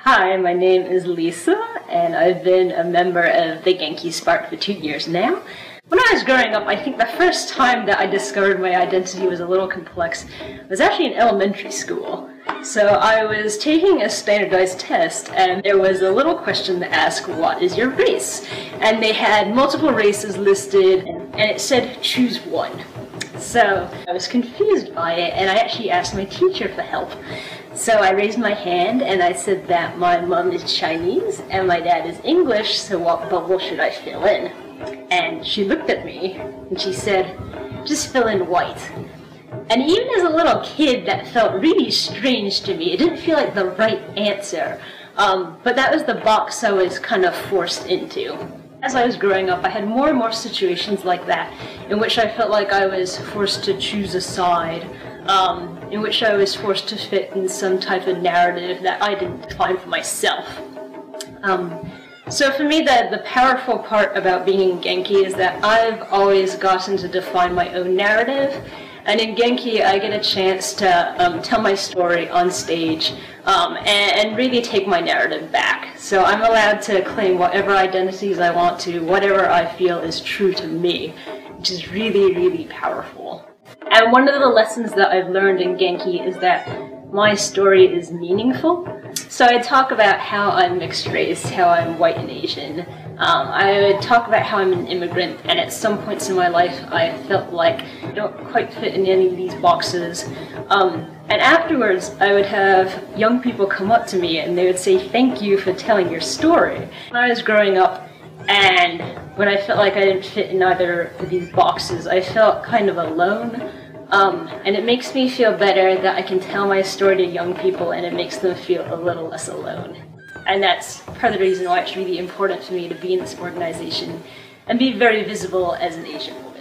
Hi, my name is Lisa, and I've been a member of the Genki Spark for 2 years now. When I was growing up, I think the first time that I discovered my identity was a little complex. It was actually in elementary school. So I was taking a standardized test, and there was a little question to ask, what is your race? And they had multiple races listed, and it said, choose one. So I was confused by it, and I actually asked my teacher for help. So I raised my hand and I said that my mom is Chinese and my dad is English, so what bubble should I fill in? And she looked at me and she said, just fill in white. And even as a little kid, that felt really strange to me. It didn't feel like the right answer. But that was the box I was kind of forced into. As I was growing up, I had more and more situations like that, in which I felt like I was forced to choose a side, in which I was forced to fit in some type of narrative that I didn't define for myself. So for me, the powerful part about being in Genki is that I've always gotten to define my own narrative. And in Genki, I get a chance to tell my story on stage and really take my narrative back. So I'm allowed to claim whatever identities I want to, whatever I feel is true to me, which is really, really powerful. And one of the lessons that I've learned in Genki is that my story is meaningful. So I talk about how I'm mixed race, how I'm white and Asian. I would talk about how I'm an immigrant, and at some points in my life I felt like I don't quite fit in any of these boxes. And afterwards I would have young people come up to me and they would say, thank you for telling your story. When I was growing up and when I felt like I didn't fit in either of these boxes, I felt kind of alone. And it makes me feel better that I can tell my story to young people and it makes them feel a little less alone. And that's part of the reason why it's really important for me to be in this organization and be very visible as an Asian woman.